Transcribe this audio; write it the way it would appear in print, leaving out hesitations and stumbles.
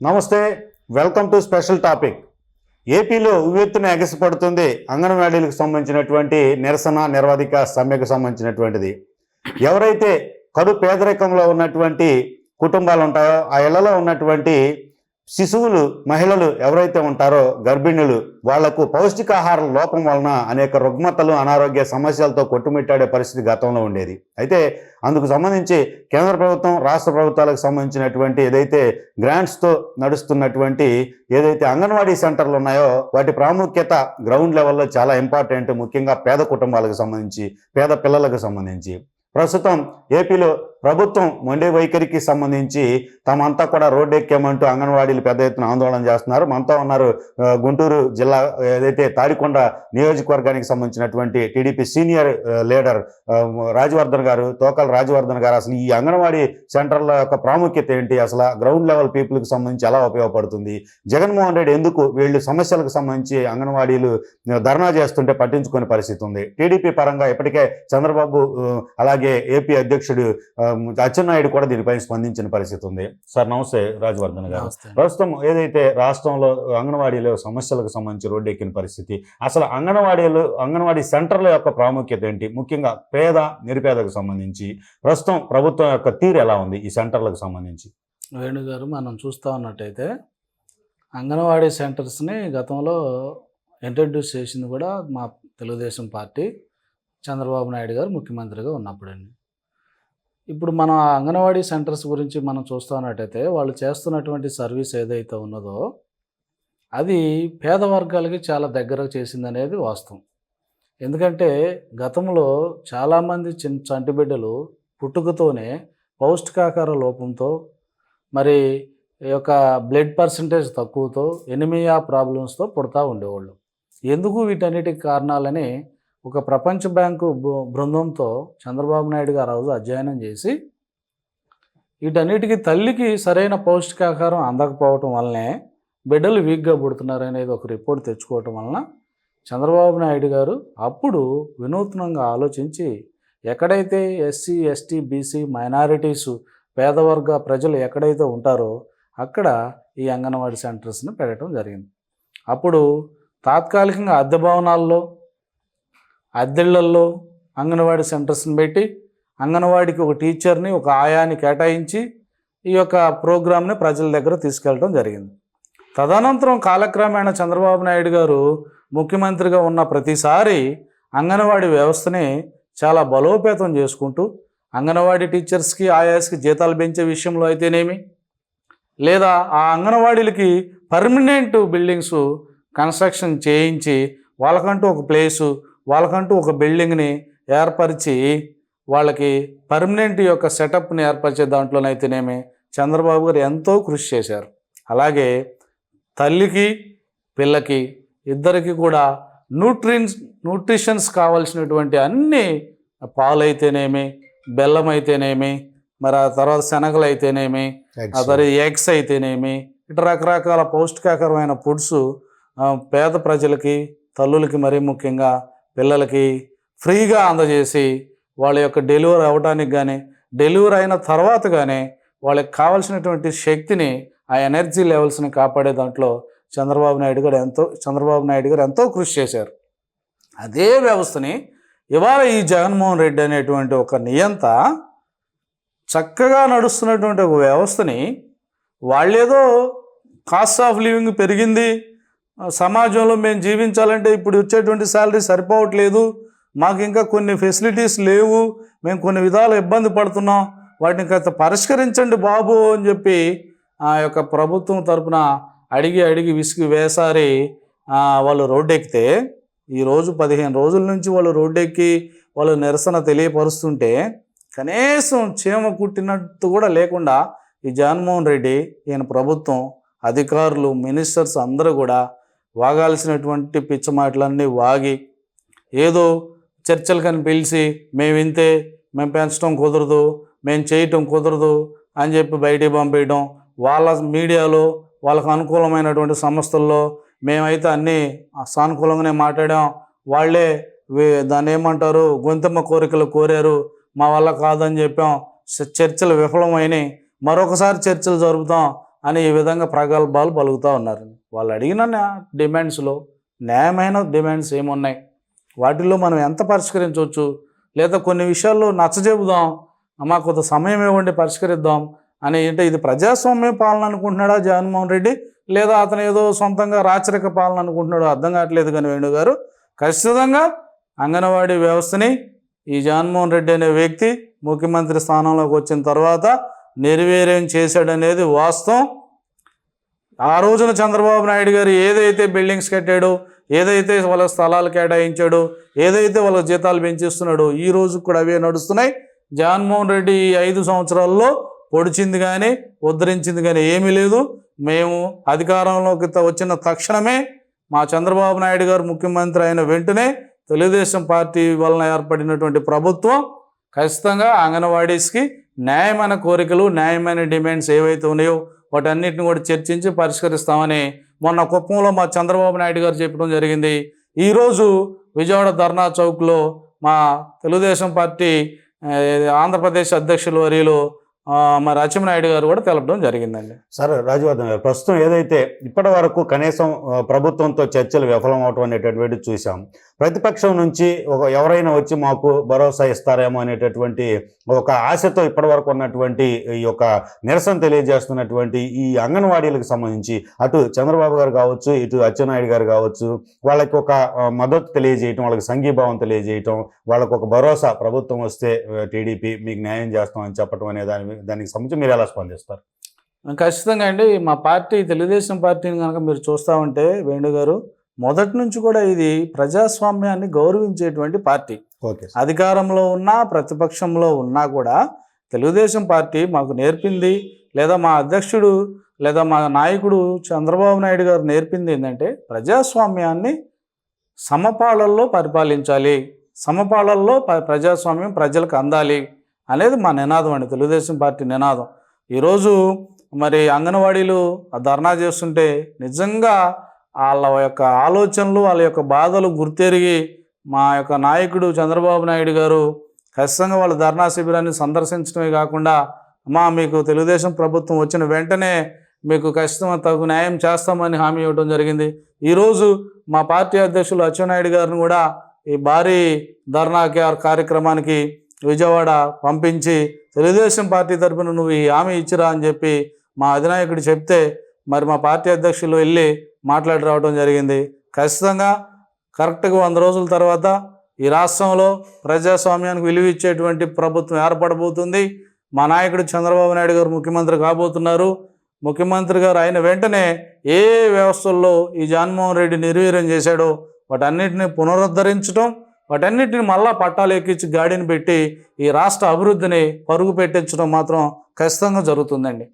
నమస్తే, welcome to special topic. ఏపీలో ఉవ్వెత్తున ఎగసిపడుతుంది అంగన్వాడీలకు సంబంధించినటువంటి నిరసన నిరవధిక సమ్మెకు సంబంధించినటువంటిది. ఎవరైతే కడు పేదరికంలో ఉన్నటువంటి కుటుంబాలు ఉంటాయో ఆ ఇళ్లలో ఉన్నటువంటి శిశువులు, మహిళలు ఎవరైతే ఉంటారో గర్భిణులు, వాళ్లకు పౌష్టికాహార లోపం వలన అనేక రుగ్మతలు, అనారోగ్య సమస్యలతో కొట్టుమిట్టాడే పరిస్థితి గతంలో ఉండేది. అయితే అందుకు సంబంధించి కేంద్ర ప్రభుత్వం, రాష్ట్ర ప్రభుత్వాలకు సంబంధించినటువంటి ఏదైతే గ్రాంట్స్తో నడుస్తున్నటువంటి ఏదైతే అంగన్వాడీ సెంటర్లు ఉన్నాయో వాటి ప్రాముఖ్యత గ్రౌండ్ లెవెల్లో చాలా ఇంపార్టెంట్. ముఖ్యంగా పేద కుటుంబాలకు సంబంధించి, పేద పిల్లలకు సంబంధించి ప్రస్తుతం ఏపీలో ప్రభుత్వం మొండి వైఖరికి సంబంధించి తమంతా కూడా రోడ్డు ఎక్కామంటూ అంగన్వాడీలు పెద్ద ఎత్తున ఆందోళన చేస్తున్నారు. మనతో ఉన్నారు గుంటూరు జిల్లా ఏదైతే తాడికొండ నియోజకవర్గానికి సంబంధించినటువంటి టీడీపీ సీనియర్ లీడర్ రాజవర్ధన్ గారు, తోకల రాజవర్ధన్ గారు. అసలు ఈ అంగన్వాడీ సెంటర్ల యొక్క ప్రాముఖ్యత ఏంటి, అసలు గ్రౌండ్ లెవెల్ పీపుల్కి సంబంధించి ఎలా ఉపయోగపడుతుంది, జగన్మోహన్ రెడ్డి ఎందుకు వీళ్ళు సమస్యలకు సంబంధించి అంగన్వాడీలు ధర్నా చేస్తుంటే పట్టించుకునే పరిస్థితి ఉంది. టీడీపీ పరంగా ఇప్పటికే చంద్రబాబు అలాగే ఏపీ అధ్యక్షుడు అచ్చెన్నాయుడు కూడా దీనిపై స్పందించిన పరిస్థితి ఉంది. సార్ నమస్తే రాజవర్ధన్ గారు. ప్రస్తుతం ఏదైతే రాష్ట్రంలో అంగన్వాడీలో సమస్యలకు సంబంధించి రోడ్డు ఎక్కిన పరిస్థితి, అసలు అంగన్వాడీ సెంటర్ల యొక్క ప్రాముఖ్యత ఏంటి, ముఖ్యంగా పేద నిరుపేదకు సంబంధించి ప్రస్తుతం ప్రభుత్వం యొక్క తీరు ఎలా ఉంది ఈ సెంటర్లకు సంబంధించి? వేణుగారు, మనం చూస్తూ ఉన్నట్టయితే అంగన్వాడీ సెంటర్స్ని గతంలో ఇంట్రడ్యూస్ చేసింది కూడా మా తెలుగుదేశం పార్టీ, చంద్రబాబు నాయుడు గారు ముఖ్యమంత్రిగా ఉన్నప్పుడండి. ఇప్పుడు మన అంగన్వాడీ సెంటర్స్ గురించి మనం చూస్తున్నట్టయితే వాళ్ళు చేస్తున్నటువంటి సర్వీస్ ఏదైతే ఉన్నదో అది పేద వర్గాలకి చాలా దగ్గర చేసిందనేది వాస్తవం. ఎందుకంటే గతంలో చాలామంది చంటి బిడ్డలు పుట్టుకతోనే పౌష్టికాహార లోపంతో, మరి ఈ యొక్క బ్లడ్ పర్సంటేజ్ తక్కువతో, ఎనిమియా ప్రాబ్లమ్స్తో పుడతా ఉండేవాళ్ళు. ఎందుకు వీటన్నిటికి కారణాలని ఒక ప్రపంచ బ్యాంకు బృందంతో చంద్రబాబు నాయుడు గారు రోజు అధ్యయనం చేసి వీటన్నిటికీ తల్లికి సరైన పౌష్టికాహారం అందకపోవటం వల్లనే బిడ్డలు వీక్గా పుడుతున్నారు అనేది ఒక రిపోర్ట్ తెచ్చుకోవటం వలన చంద్రబాబు నాయుడు గారు అప్పుడు వినూత్నంగా ఆలోచించి ఎక్కడైతే ఎస్సీ, ఎస్టీ, బీసీ, మైనారిటీస్, పేదవర్గ ప్రజలు ఎక్కడైతే ఉంటారో అక్కడ ఈ అంగన్వాడీ సెంటర్స్ని పెట్టడం జరిగింది. అప్పుడు తాత్కాలికంగా అద్దె భవనాల్లో, అద్దెళ్లల్లో అంగన్వాడీ సెంటర్స్ని పెట్టి అంగన్వాడీకి ఒక టీచర్ని, ఒక ఆయాని కేటాయించి ఈ యొక్క ప్రోగ్రామ్ని ప్రజల దగ్గర తీసుకెళ్ళడం జరిగింది. తదనంతరం కాలక్రమేణా చంద్రబాబు నాయుడు గారు ముఖ్యమంత్రిగా ఉన్న ప్రతిసారి అంగన్వాడీ వ్యవస్థని చాలా బలోపేతం చేసుకుంటూ అంగన్వాడీ టీచర్స్కి, ఆయాస్కి జీతాలు పెంచే విషయంలో అయితేనేమి, లేదా ఆ అంగన్వాడీలకి పర్మనెంట్ బిల్డింగ్స్ కన్స్ట్రక్షన్ చేయించి వాళ్ళకంటూ ఒక ప్లేసు, వాళ్ళకంటూ ఒక బిల్డింగ్ని ఏర్పరిచి వాళ్ళకి పర్మనెంట్ యొక్క సెటప్ని ఏర్పరిచే దాంట్లోనైతేనేమి చంద్రబాబు గారు ఎంతో కృషి చేశారు. తల్లికి పిల్లకి ఇద్దరికి కూడా న్యూట్రిషన్స్ కావాల్సినటువంటి అన్ని పాలైతేనేమి, బెల్లం అయితేనేమి, మరి ఆ తర్వాత శనగలు అయితేనేమి, ఆ తర్వాత ఎగ్స్ అయితేనేమి, ఇట్లా రకరకాల పౌష్టికాకరమైన ఫుడ్స్ పేద ప్రజలకి, తల్లులకి, మరీ ముఖ్యంగా పిల్లలకి ఫ్రీగా అందజేసి వాళ్ళ యొక్క డెలివరీ అవ్వడానికి కానీ, డెలివరీ అయిన తర్వాత కానీ వాళ్ళకి కావాల్సినటువంటి శక్తిని, ఆ ఎనర్జీ లెవెల్స్ని కాపాడే దాంట్లో చంద్రబాబు నాయుడు గారు ఎంతో కృషి చేశారు. అదే వ్యవస్థని ఇవాళ ఈ జగన్మోహన్ రెడ్డి అనేటువంటి ఒక నియంత చక్కగా నడుస్తున్నటువంటి ఒక వ్యవస్థని వాళ్ళేదో కాస్ట్ ఆఫ్ లివింగ్ పెరిగింది, సమాజంలో మేము జీవించాలంటే ఇప్పుడు వచ్చేటువంటి శాలరీ సరిపోవట్లేదు, మాకు ఇంకా కొన్ని ఫెసిలిటీస్ లేవు, మేము కొన్ని విధాలు ఇబ్బంది పడుతున్నాం, వాటిని కాస్త పరిష్కరించండి బాబు అని చెప్పి ఆ యొక్క ప్రభుత్వం తరపున అడిగి విసిగి వేసారి వాళ్ళు రోడ్డెక్కితే ఈరోజు 15 రోజుల నుంచి వాళ్ళు రోడ్డెక్కి వాళ్ళు నిరసన తెలియపరుస్తుంటే కనీసం చీమ కుట్టినట్టు కూడా లేకుండా ఈ జగన్మోహన్ రెడ్డి, ఈయన ప్రభుత్వం, అధికారులు, మినిస్టర్స్ అందరూ కూడా వాగాల్సినటువంటి పిచ్చ మాటలన్నీ వాగి ఏదో చర్చలు కానీ పిలిచి మేము పెంచడం కుదరదు, మేము చేయటం కుదరదు అని చెప్పి బయటికి పంపేయడం, వాళ్ళ మీడియాలో వాళ్ళకు అనుకూలమైనటువంటి సంస్థల్లో మేమైతే అన్నీ సానుకూలంగానే మాట్లాడాం, వాళ్ళే దాన్ని ఏమంటారు గొంతెమ్మ కోరికలు కోరారు, మా వల్ల కాదని చెప్పాం, చర్చలు విఫలమైనాయి, మరొకసారి చర్చలు జరుపుతాం అని ఈ విధంగా ప్రగల్భాలు పలుకుతూ ఉన్నారు. వాళ్ళు అడిగిన డిమాండ్స్లో న్యాయమైన డిమాండ్స్ ఏమున్నాయి, వాటిల్లో మనం ఎంత పరిష్కరించవచ్చు, లేదా కొన్ని విషయాల్లో నచ్చజెబుదాం, అమ్మా కొంత సమయం ఇవ్వండి పరిష్కరిద్దాం అని. అంటే ఇది ప్రజాస్వామ్య పాలన అనుకుంటున్నాడా జగన్మోహన్ రెడ్డి, లేదా అతను ఏదో సొంతంగా రాచరిక పాలన అనుకుంటున్నాడో అర్థం కావట్లేదు. కానీ వేణుగారు ఖచ్చితంగా అంగన్వాడీ వ్యవస్థని ఈ జగన్మోహన్ రెడ్డి అనే వ్యక్తి ముఖ్యమంత్రి స్థానంలోకి వచ్చిన తర్వాత నిర్వీర్యం చేశాడనేది వాస్తవం. ఆ రోజున చంద్రబాబు నాయుడు గారు ఏదైతే బిల్డింగ్స్ కట్టాడో, ఏదైతే వాళ్ళ స్థలాలు కేటాయించాడో, ఏదైతే వాళ్ళ జీతాలు పెంచిస్తున్నాడో ఈ రోజు కూడా అవే నడుస్తున్నాయి. జగన్మోహన్ రెడ్డి ఈ 5 సంవత్సరాల్లో పొడిచింది కానీ ఉద్ధరించింది కానీ ఏమీ లేదు. మేము అధికారంలోకి వచ్చిన తక్షణమే మా చంద్రబాబు నాయుడు గారు ముఖ్యమంత్రి అయిన వెంటనే తెలుగుదేశం పార్టీ వలన ఏర్పడినటువంటి ప్రభుత్వం ఖచ్చితంగా అంగన్వాడీస్కి న్యాయమైన కోరికలు, న్యాయమైన డిమాండ్స్ ఏవైతే ఉన్నాయో వాటన్నిటిని కూడా చర్చించి పరిష్కరిస్తామని మొన్న కుప్పంలో మా చంద్రబాబు నాయుడు గారు చెప్పడం జరిగింది. ఈరోజు విజయవాడ ధర్నా చౌక్లో మా తెలుగుదేశం పార్టీ ఆంధ్రప్రదేశ్ అధ్యక్షులు వర్యులు మరి అచ్చెన్నాయుడు గారు కూడా తెలపడం జరిగిందండి. సార్ రాజవర్ధన్ గారు, ప్రస్తుతం ఏదైతే ఇప్పటి వరకు కనీసం ప్రభుత్వంతో చర్చలు విఫలం అవటం అనేటటువంటి చూసాం. ప్రతిపక్షం నుంచి ఎవరైనా వచ్చి మాకు భరోసా ఇస్తారేమో అనేటటువంటి ఒక ఆశతో ఇప్పటి వరకు ఉన్నటువంటి ఈ యొక్క నిరసన తెలియజేస్తున్నటువంటి ఈ అంగన్వాడీలకు సంబంధించి అటు చంద్రబాబు గారు కావచ్చు, ఇటు అచ్చెన్నాయుడు గారు కావచ్చు, వాళ్ళకి ఒక మద్దతు తెలియజేయటం, వాళ్ళకి సంఘీభావం తెలియజేయటం, వాళ్ళకు ఒక భరోసా ప్రభుత్వం వస్తే టీడీపీ మీకు న్యాయం చేస్తామని చెప్పడం అనే దానికి సంబంధించి మీరు ఎలా స్పందిస్తారు? ఖచ్చితంగా అండి. మా పార్టీ తెలుగుదేశం పార్టీని కనుక మీరు చూస్తూ ఉంటే వేణుగారు, మొదటి నుంచి కూడా ఇది ప్రజాస్వామ్యాన్ని గౌరవించేటువంటి పార్టీ. ఓకే. అధికారంలో ఉన్నా ప్రతిపక్షంలో ఉన్నా కూడా తెలుగుదేశం పార్టీ మాకు నేర్పింది, లేదా మా అధ్యక్షుడు లేదా మా నాయకుడు చంద్రబాబు నాయుడు గారు నేర్పింది ఏంటంటే ప్రజాస్వామ్యాన్ని సమపాళల్లో పరిపాలించాలి, సమపాళల్లో ప్రజాస్వామ్యం ప్రజలకు అందాలి అనేది మా నినాదం అండి, తెలుగుదేశం పార్టీ నినాదం. ఈరోజు మరి అంగన్వాడీలు ధర్నా చేస్తుంటే నిజంగా వాళ్ళ యొక్క ఆలోచనలు, వాళ్ళ యొక్క బాధలు గుర్తెరిగి మా యొక్క నాయకుడు చంద్రబాబు నాయుడు గారు ఖచ్చితంగా వాళ్ళ ధర్నా శిబిరాన్ని సందర్శించడమే కాకుండా, అమ్మా మీకు తెలుగుదేశం ప్రభుత్వం వచ్చిన వెంటనే మీకు ఖచ్చితంగా తగు న్యాయం చేస్తామని హామీ ఇవ్వడం జరిగింది. ఈరోజు మా పార్టీ అధ్యక్షులు అచ్చెన్నాయుడు గారిని కూడా ఈ భారీ ధర్నా కార్యక్రమానికి విజయవాడ పంపించి తెలుగుదేశం పార్టీ తరఫున నువ్వు ఈ హామీ ఇచ్చిరా అని చెప్పి మా అధినాయకుడు చెప్తే మరి మా పార్టీ అధ్యక్షులు వెళ్ళి మాట్లాడి రావడం జరిగింది. ఖచ్చితంగా కరెక్ట్గా 100 రోజుల తర్వాత ఈ రాష్ట్రంలో ప్రజాస్వామ్యానికి విలువ ఇచ్చేటువంటి ప్రభుత్వం ఏర్పడబోతుంది. మా నాయకుడు చంద్రబాబు నాయుడు గారు ముఖ్యమంత్రి కాబోతున్నారు. ముఖ్యమంత్రి గారు అయిన వెంటనే ఏ వ్యవస్థల్లో ఈ జగన్మోహన్ రెడ్డి నిర్వీర్యం చేశాడో వాటన్నిటిని పునరుద్ధరించడం, వాటన్నిటిని మళ్ళా పట్టాలు ఎక్కించి గాడిని పెట్టి ఈ రాష్ట్ర అభివృద్ధిని పరుగు పెట్టించడం మాత్రం ఖచ్చితంగా జరుగుతుందండి.